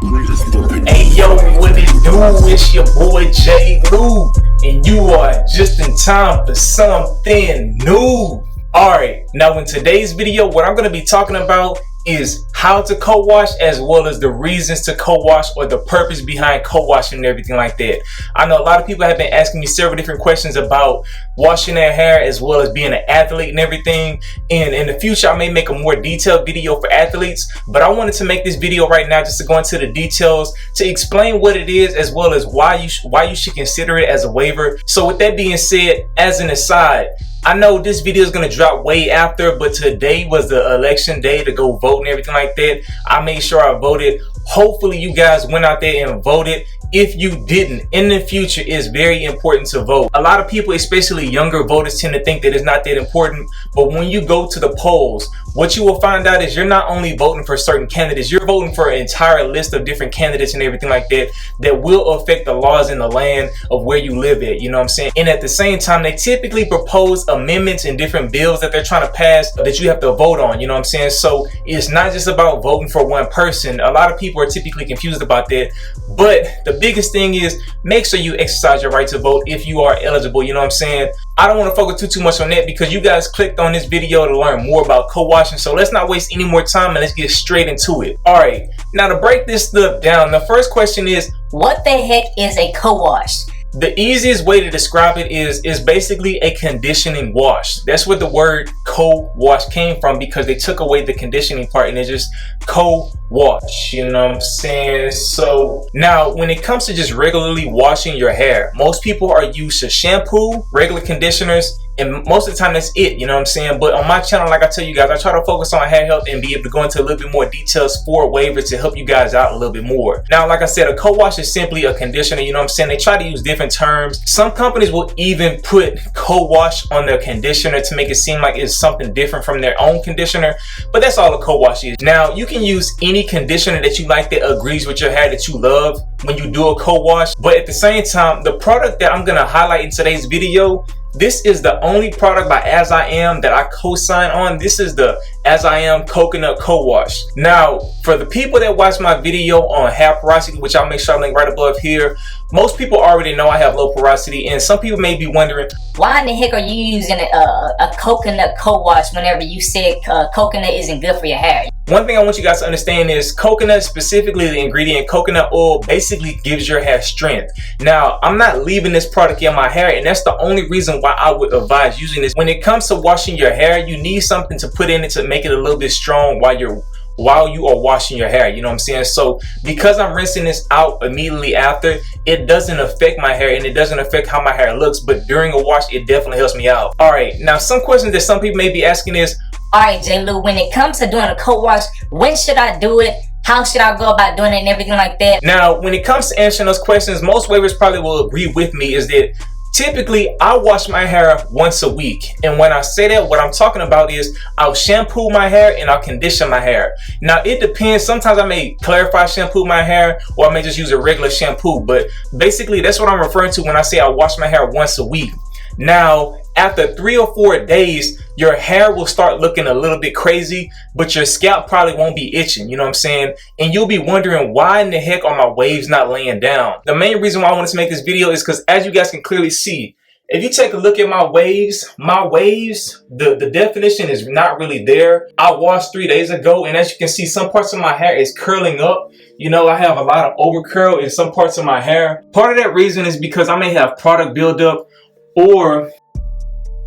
Hey yo, what it do? It's your boy J Lou, and you are just in time for something new. Alright, now in today's video, what I'm going to be talking about is how to co-wash, as well as the reasons to co-wash or the purpose behind co-washing and everything like that. I know a lot of people have been asking me several different questions about washing their hair, as well as being an athlete and everything, and in the future I may make a more detailed video for athletes, but I wanted to make this video right now just to go into the details to explain what it is, as well as why you should consider it as a waiver. So with that being said, as an aside, I know this video is going to drop way after, but today was the election day to go vote and everything like that. I made sure I voted. Hopefully you guys went out there and voted. If you didn't, in the future, it's very important to vote. A lot of people, especially younger voters, tend to think that it's not that important, but when you go to the polls, what you will find out is you're not only voting for certain candidates, you're voting for an entire list of different candidates and everything like that that will affect the laws in the land of where you live at, you know what I'm saying? And at the same time, they typically propose amendments and different bills that they're trying to pass that you have to vote on, you know what I'm saying? So it's not just about voting for one person. A lot of people are typically confused about that, but the biggest thing is make sure you exercise your right to vote if you are eligible, you know what I'm saying? I don't want to focus too much on that because you guys clicked on this video to learn more about co-washing, so let's not waste any more time and let's get straight into it. Alright, now to break this stuff down, the first question is, what the heck is a co-wash? The easiest way to describe it is basically a conditioning wash. That's where the word co-wash came from, because they took away the conditioning part and they just co-wash, you know what I'm saying? So now when it comes to just regularly washing your hair, most people are used to shampoo, regular conditioners, and most of the time that's it, you know what I'm saying? But on my channel, like I tell you guys, I try to focus on hair health and be able to go into a little bit more details for waivers to help you guys out a little bit more. Now, like I said, a co-wash is simply a conditioner, you know what I'm saying? They try to use different terms. Some companies will even put co-wash on their conditioner to make it seem like it's something different from their own conditioner, but that's all a co-wash is. Now, you can use any conditioner that you like that agrees with your hair that you love when you do a co-wash, but at the same time, the product that I'm gonna highlight in today's video, this is the only product by As I Am that I co-sign on. This is the As I Am Coconut Co-Wash. Now, for the people that watch my video on hair porosity, which I'll make sure I link right above here, most people already know I have low porosity, and some people may be wondering, why in the heck are you using a coconut co-wash whenever you said coconut isn't good for your hair? One thing I want you guys to understand is coconut, specifically the ingredient coconut oil, basically gives your hair strength. Now, I'm not leaving this product in my hair, and that's the only reason why I would advise using this. When it comes to washing your hair, you need something to put in it to make it a little bit strong while you are washing your hair, you know what I'm saying? So because I'm rinsing this out immediately after, it doesn't affect my hair and it doesn't affect how my hair looks, but during a wash it definitely helps me out. All right, now some questions that some people may be asking is, all right, J Lou, when it comes to doing a co-wash, when should I do it? How should I go about doing it and everything like that? Now, when it comes to answering those questions, most waivers probably will agree with me is that typically I wash my hair once a week, and when I say that, what I'm talking about is I'll shampoo my hair and I'll condition my hair. Now it depends, sometimes I may clarify shampoo my hair, or I may just use a regular shampoo, but basically that's what I'm referring to when I say I wash my hair once a week. Now after 3 or 4 days, your hair will start looking a little bit crazy, but your scalp probably won't be itching, you know what I'm saying? And you'll be wondering, why in the heck are my waves not laying down? The main reason why I wanted to make this video is because, as you guys can clearly see, if you take a look at my waves, the definition is not really there. I washed 3 days ago, and as you can see, some parts of my hair is curling up. You know, I have a lot of over curl in some parts of my hair. Part of that reason is because I may have product buildup, or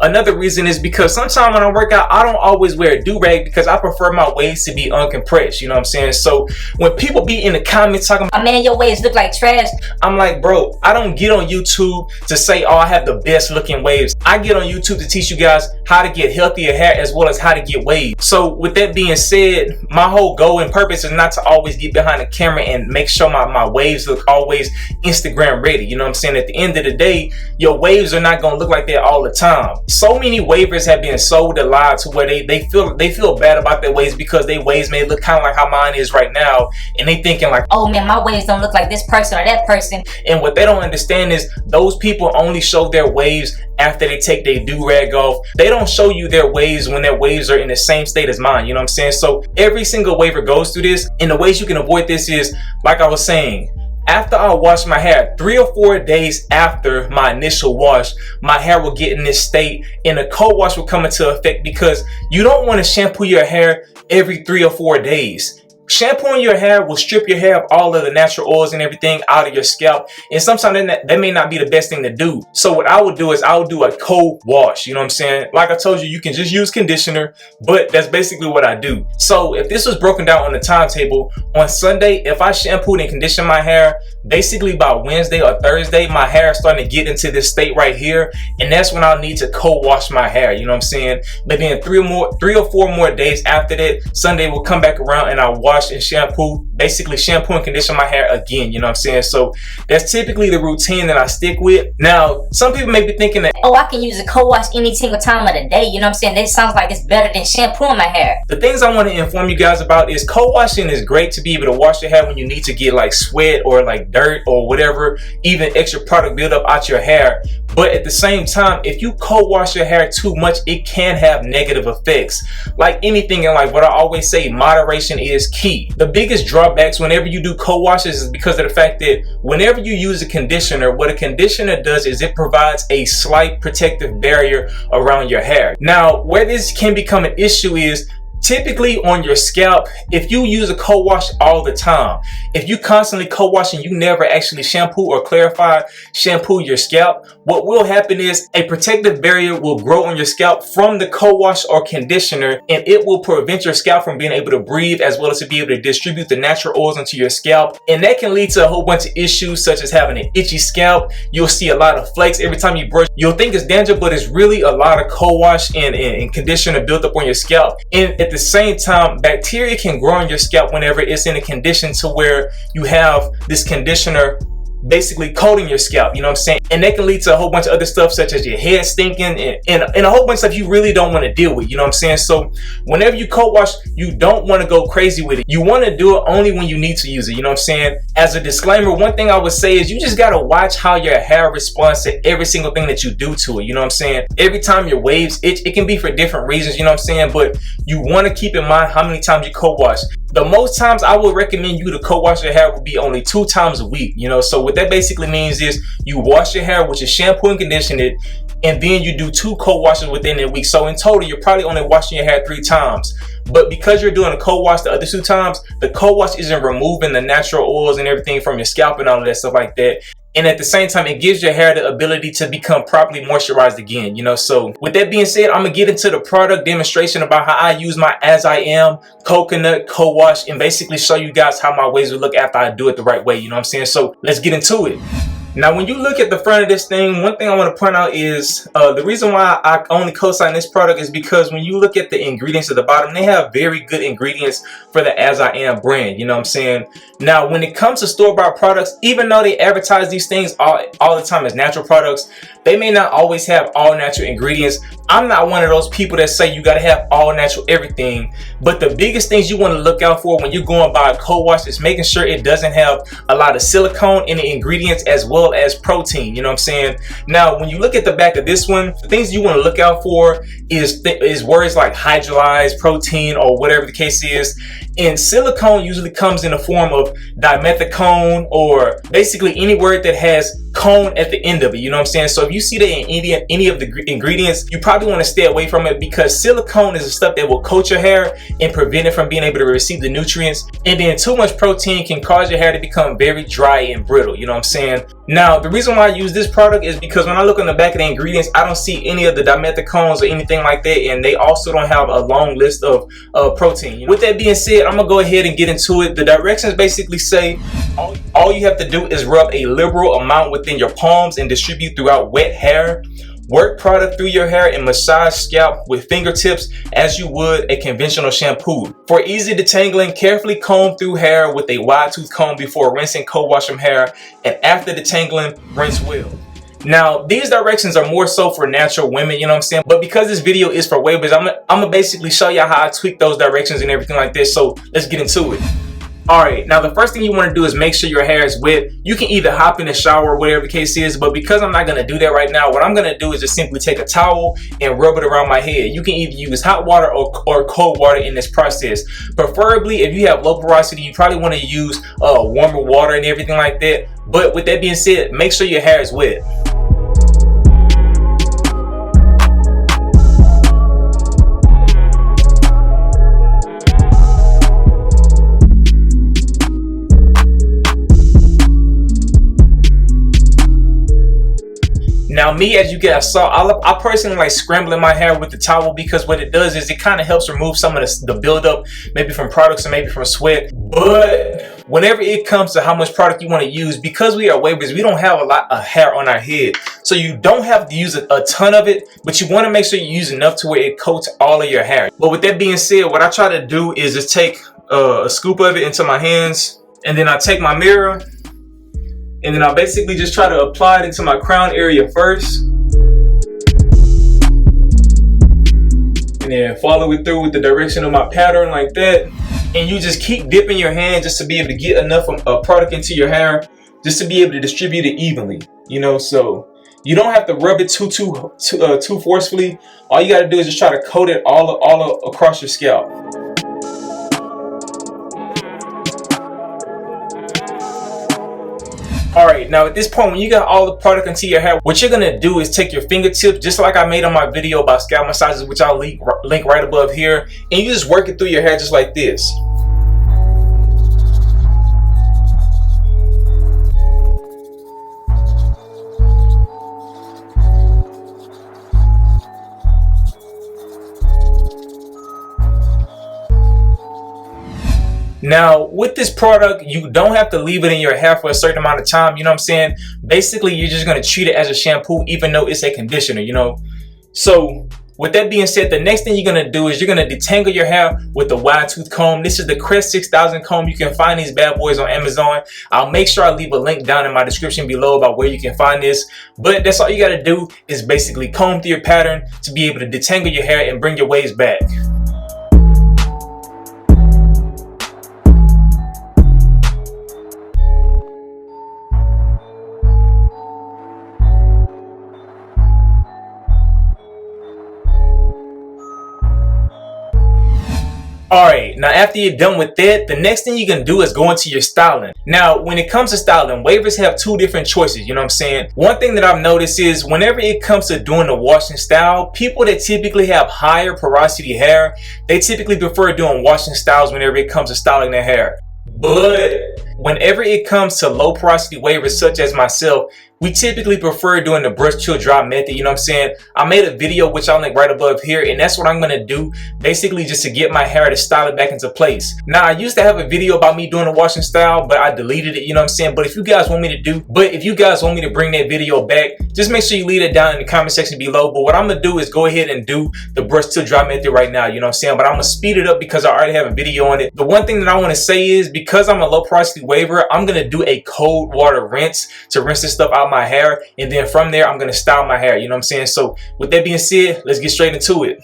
another reason is because sometimes when I work out, I don't always wear a do-rag because I prefer my waves to be uncompressed, you know what I'm saying? So when people be in the comments talking, oh man, your waves look like trash, I'm like, bro, I don't get on YouTube to say, oh, I have the best looking waves. I get on YouTube to teach you guys how to get healthier hair as well as how to get waves. So with that being said, my whole goal and purpose is not to always get behind the camera and make sure my waves look always Instagram ready, you know what I'm saying? At the end of the day, your waves are not gonna look like that all the time. So many wavers have been sold a lie to where they feel bad about their waves because their waves may look kind of like how mine is right now, and they thinking like, oh man, my waves don't look like this person or that person. And what they don't understand is those people only show their waves after they take their do-rag off. They don't show you their waves when their waves are in the same state as mine, you know what I'm saying? So every single waver goes through this, and the ways you can avoid this is, like I was saying, after I wash my hair, 3 or 4 days after my initial wash, my hair will get in this state and a cold wash will come into effect, because you don't want to shampoo your hair every 3 or 4 days. Shampooing your hair will strip your hair of all of the natural oils and everything out of your scalp, and sometimes that may not be the best thing to do. So what I would do is I would do a cold wash, you know what I'm saying? Like I told you, you can just use conditioner, but that's basically what I do. So if this was broken down on the timetable, on Sunday, if I shampooed and conditioned my hair, basically by Wednesday or Thursday, my hair is starting to get into this state right here, and that's when I'll need to cold wash my hair, you know what I'm saying? But then 3 or 4 more days after that, Sunday will come back around and I'll wash and shampoo, basically shampoo and condition my hair again, you know what I'm saying? So that's typically the routine that I stick with. Now, some people may be thinking that, oh, I can use a co-wash any single time of the day, you know what I'm saying? That sounds like it's better than shampooing my hair. The things I want to inform you guys about is co-washing is great to be able to wash your hair when you need to get like sweat or like dirt or whatever, even extra product buildup out your hair. But at the same time, if you co-wash your hair too much, it can have negative effects. Like anything in life, what I always say, moderation is key. The biggest drawbacks whenever you do co-washes is because of the fact that whenever you use a conditioner, what a conditioner does is it provides a slight protective barrier around your hair. Now, where this can become an issue is typically on your scalp. If you use a co-wash all the time, if you constantly co-wash and you never actually shampoo or shampoo your scalp, what will happen is a protective barrier will grow on your scalp from the co-wash or conditioner, and it will prevent your scalp from being able to breathe, as well as to be able to distribute the natural oils into your scalp. And that can lead to a whole bunch of issues, such as having an itchy scalp. You'll see a lot of flakes every time you brush. You'll think it's danger, but it's really a lot of co-wash and conditioner built up on your scalp. And at the same time, bacteria can grow on your scalp whenever it's in a condition to where you have this conditioner basically coating your scalp, you know what I'm saying? And that can lead to a whole bunch of other stuff, such as your head stinking and a whole bunch of stuff you really don't want to deal with, you know what I'm saying? So whenever you co-wash, you don't want to go crazy with it. You want to do it only when you need to use it, you know what I'm saying? As a disclaimer, one thing I would say is you just got to watch how your hair responds to every single thing that you do to it, you know what I'm saying? Every time your waves itch, it can be for different reasons, you know what I'm saying? But you want to keep in mind how many times you co-wash. The most times I would recommend you to co-wash your hair would be only 2 times a week, you know? So what that basically means is you wash your hair with your shampoo and condition it, and then you do 2 co-washes within a week. So in total, you're probably only washing your hair 3 times. But because you're doing a co-wash the other 2 times, the co-wash isn't removing the natural oils and everything from your scalp and all of that stuff like that. And at the same time, it gives your hair the ability to become properly moisturized again, you know? So with that being said, I'm gonna get into the product demonstration about how I use my As I Am coconut co-wash and basically show you guys how my waves will look after I do it the right way, you know what I'm saying? So let's get into it. Now, when you look at the front of this thing, one thing I want to point out is the reason why I only co-sign this product is because when you look at the ingredients at the bottom, they have very good ingredients for the As I Am brand, you know what I'm saying? Now, when it comes to store-bought products, even though they advertise these things all the time as natural products, they may not always have all natural ingredients. I'm not one of those people that say you got to have all natural everything, but the biggest things you want to look out for when you're going by a co-wash is making sure it doesn't have a lot of silicone in the ingredients as well as protein, you know what I'm saying? Now, when you look at the back of this one, the things you want to look out for is words like hydrolyzed, protein, or whatever the case is. And silicone usually comes in the form of dimethicone, or basically any word that has cone at the end of it, you know what I'm saying? So if you see that in any of the ingredients, you probably want to stay away from it, because silicone is the stuff that will coat your hair and prevent it from being able to receive the nutrients. And then too much protein can cause your hair to become very dry and brittle, you know what I'm saying? Now, the reason why I use this product is because when I look on the back of the ingredients, I don't see any of the dimethicones or anything like that, and they also don't have a long list of protein, you know? With that being said, I'm gonna go ahead and get into it. The directions basically say all you have to do is rub a liberal amount within your palms and distribute throughout wet hair. Work product through your hair and massage scalp with fingertips as you would a conventional shampoo. For easy detangling, carefully comb through hair with a wide tooth comb before rinsing co-wash from hair, and after detangling, rinse well. Now, these directions are more so for natural women, you know what I'm saying? But because this video is for wavers, I'm gonna basically show y'all how I tweak those directions and everything like this. So let's get into it. Alright, now the first thing you want to do is make sure your hair is wet. You can either hop in the shower or whatever the case is, but because I'm not going to do that right now, what I'm going to do is just simply take a towel and rub it around my head. You can either use hot water or cold water in this process. Preferably, if you have low porosity, you probably want to use warmer water and everything like that. But with that being said, make sure your hair is wet. Now me, as you guys saw, I personally like scrambling my hair with the towel because what it does is it kind of helps remove some of the buildup, maybe from products or maybe from sweat. But whenever it comes to how much product you want to use, because we are wavers, we don't have a lot of hair on our head. So you don't have to use a ton of it, but you want to make sure you use enough to where it coats all of your hair. But with that being said, what I try to do is just take a scoop of it into my hands, and then I take my mirror, and then I basically just try to apply it into my crown area first. And then follow it through with the direction of my pattern like that. And you just keep dipping your hand just to be able to get enough product into your hair, just to be able to distribute it evenly, you know. So you don't have to rub it too forcefully. All you got to do is just try to coat it all across your scalp. Alright, now at this point, when you got all the product into your hair, what you're going to do is take your fingertips, just like I made on my video about scalp massages, which I'll link right above here, and you just work it through your hair just like this. Now, with this product, you don't have to leave it in your hair for a certain amount of time, you know what I'm saying? Basically, you're just going to treat it as a shampoo, even though it's a conditioner, you know? So, with that being said, the next thing you're going to do is you're going to detangle your hair with the wide tooth comb. This is the Crest 6000 comb. You can find these bad boys on Amazon. I'll make sure I leave a link down in my description below about where you can find this. But that's all you got to do is basically comb through your pattern to be able to detangle your hair and bring your waves back. Alright, now after you're done with that, the next thing you can do is go into your styling. Now, when it comes to styling, wavers have two different choices, you know what I'm saying? One thing that I've noticed is whenever it comes to doing the washing style, people that typically have higher porosity hair, they typically prefer doing washing styles whenever it comes to styling their hair. But whenever it comes to low porosity wavers such as myself, we typically prefer doing the brush chill dry method, you know what I'm saying? I made a video which I'll link right above here, and that's what I'm going to do basically just to get my hair to style it back into place. Now, I used to have a video about me doing a washing style, but I deleted it, you know what I'm saying? But if you guys want me to bring that video back, just make sure you leave it down in the comment section below. But what I'm going to do is go ahead and do the brush chill dry method right now, you know what I'm saying? But I'm going to speed it up because I already have a video on it. The one thing that I want to say is because I'm a low porosity waver, I'm going to do a cold water rinse to rinse this stuff out my hair, and then from there I'm going to style my hair, you know what I'm saying? So with that being said, let's get straight into it.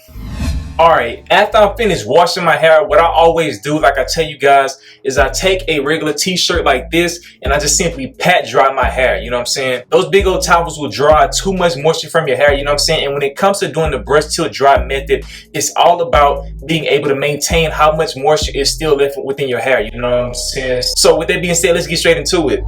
Alright, after I'm finished washing my hair, what I always do, like I tell you guys, is I take a regular t-shirt like this and I just simply pat dry my hair, you know what I'm saying? Those big old towels will draw too much moisture from your hair, you know what I'm saying? And when it comes to doing the brush till dry method, it's all about being able to maintain how much moisture is still left within your hair, you know what I'm saying? So with that being said, let's get straight into it.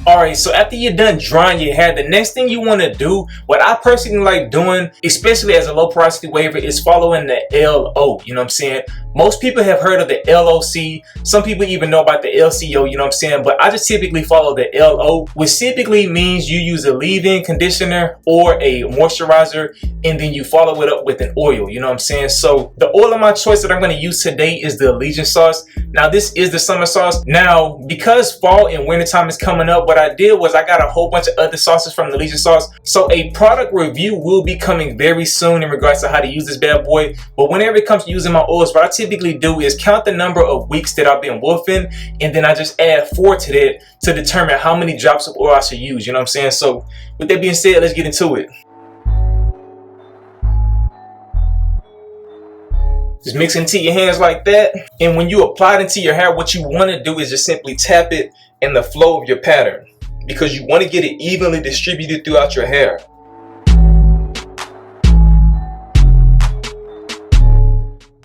Alright, so after you're done drying your hair, the next thing you want to do, what I personally like doing, especially as a low porosity waver, is following the LO, you know what I'm saying? Most people have heard of the LOC. Some people even know about the LCO, you know what I'm saying? But I just typically follow the LO, which typically means you use a leave-in conditioner or a moisturizer, and then you follow it up with an oil, you know what I'm saying? So the oil of my choice that I'm going to use today is the Allegiance sauce. Now, this is the summer sauce. Now, because fall and winter time is coming up, what I did was I got a whole bunch of other sauces from the Legion sauce. So a product review will be coming very soon in regards to how to use this bad boy. But whenever it comes to using my oils, what I typically do is count the number of weeks that I've been wolfing, and then I just add 4 to that to determine how many drops of oil I should use. You know what I'm saying? So with that being said, let's get into it. Just mix into your hands like that. And when you apply it into your hair, what you want to do is just simply tap it in the flow of your pattern, because you want to get it evenly distributed throughout your hair.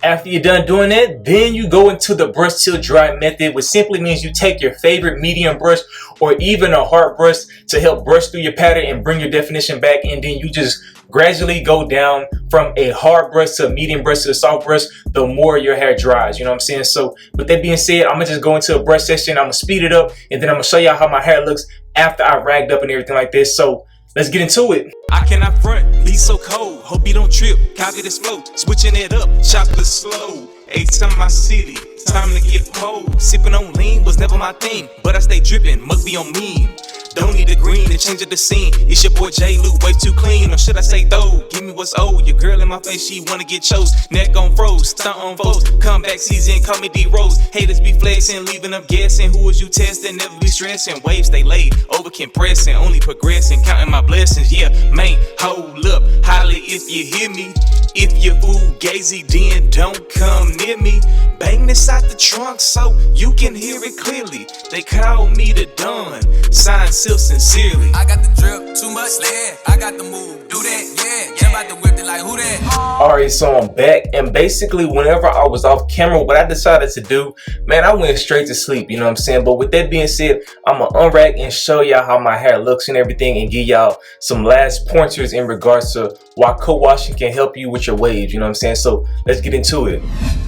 After you're done doing that, then you go into the brush till dry method, which simply means you take your favorite medium brush or even a hard brush to help brush through your pattern and bring your definition back, and then you just gradually go down from a hard brush to a medium brush to a soft brush the more your hair dries. You know what I'm saying? So with that being said, I'm gonna just go into a brush session. I'm gonna speed it up, and then I'm gonna show y'all how my hair looks after I ragged up and everything like this. So let's get into it. I cannot front, be so cold. Hope you don't trip, copy this flow. Switching it up, chocolate slow. H-time my city, time to get cold. Sipping on lean was never my thing, but I stay dripping, must be on me. Don't need a green to change up the scene. It's your boy J. Lou, way too clean. Or should I say though, give me what's old. Your girl in my face, she wanna get chose. Neck on froze, stunt on foes. Comeback season, call me D-Rose. Haters be flexing, leaving up guessing. Who was you testing? Never be stressing. Waves stay laid, over compressing. Only progressing, counting my blessings. Yeah, man, hold up, holla if you hear me. If you fugazi, then don't come near me. Bang this out the trunk so you can hear it clearly. They call me the Don, signed Silk sincerely. I got the drip, too much lead. I got the move, do that, yeah. About to whip it like who that? Alright, so I'm back, and basically whenever I was off camera, what I decided to do, man, I went straight to sleep, you know what I'm saying? But with that being said, I'm gonna unrack and show y'all how my hair looks and everything, and give y'all some last pointers in regards to why co-washing can help you with your waves, you know what I'm saying? So let's get into it.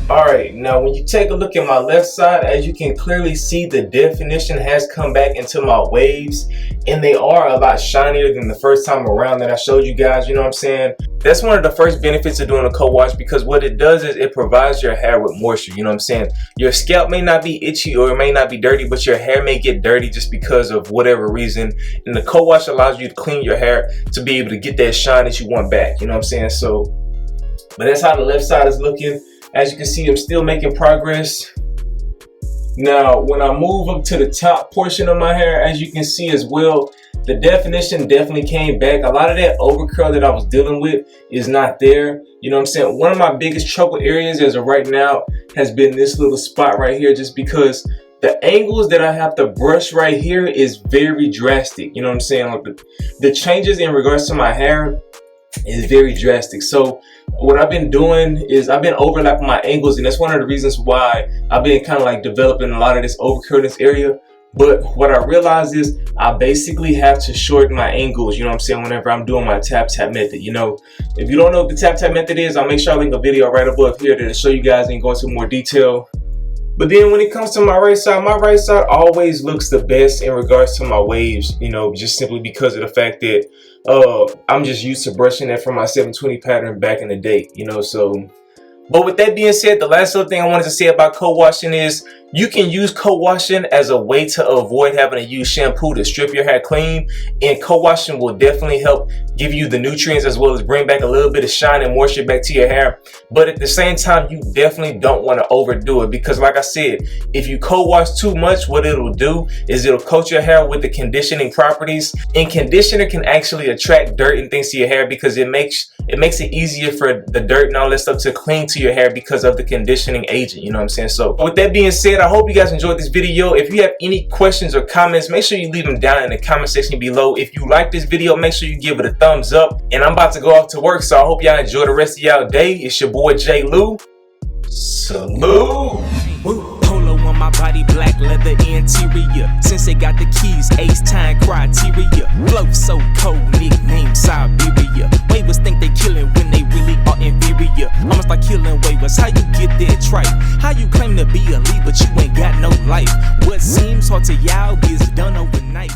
Alright, now when you take a look at my left side, as you can clearly see, the definition has come back into my waves, and they are a lot shinier than the first time around that I showed you guys, you know what I'm saying? That's one of the first benefits of doing a co-wash, because what it does is it provides your hair with moisture, you know what I'm saying? Your scalp may not be itchy or it may not be dirty, but your hair may get dirty just because of whatever reason, and the co-wash allows you to clean your hair to be able to get that shine that you want back, you know what I'm saying? So, but that's how the left side is looking. As you can see, I'm still making progress. Now, when I move up to the top portion of my hair, as you can see as well, the definition definitely came back. A lot of that overcurl that I was dealing with is not there. You know what I'm saying? One of my biggest trouble areas as of right now has been this little spot right here, just because the angles that I have to brush right here is very drastic. You know what I'm saying? Like the changes in regards to my hair is very drastic. So what I've been doing is I've been overlapping my angles, and that's one of the reasons why I've been kind of like developing a lot of this overcurl in this area. But what I realized is I basically have to shorten my angles, you know what I'm saying, whenever I'm doing my tap method. You know, if you don't know what the tap method is, I'll make sure I link a video right above here to show you guys and go into more detail. But then when it comes to my right side always looks the best in regards to my waves, you know, just simply because of the fact that I'm just used to brushing that from my 720 pattern back in the day, you know. So, but with that being said, the last little thing I wanted to say about co-washing is you can use co-washing as a way to avoid having to use shampoo to strip your hair clean, and co-washing will definitely help give you the nutrients as well as bring back a little bit of shine and moisture back to your hair. But at the same time, you definitely don't want to overdo it, because like I said, if you co-wash too much, what it'll do is it'll coat your hair with the conditioning properties, and conditioner can actually attract dirt and things to your hair, because it makes it easier for the dirt and all that stuff to cling to your hair because of the conditioning agent, you know what I'm saying? So with that being said, I hope you guys enjoyed this video. If you have any questions or comments, make sure you leave them down in the comment section below. If you like this video, make sure you give it a thumbs up. And I'm about to go off to work, so I hope y'all enjoy the rest of y'all day. It's your boy J. Lou. Salute. Polo on my body, black leather interior. Since they got the keys, ace time criteria. Flow so cold, nickname Siberia. Waivers think they killing when they really are inferior. Almost like killing waivers. How you get that tripe? How you claim to be a lead but you ain't got no life? What seems hard to y'all is done overnight.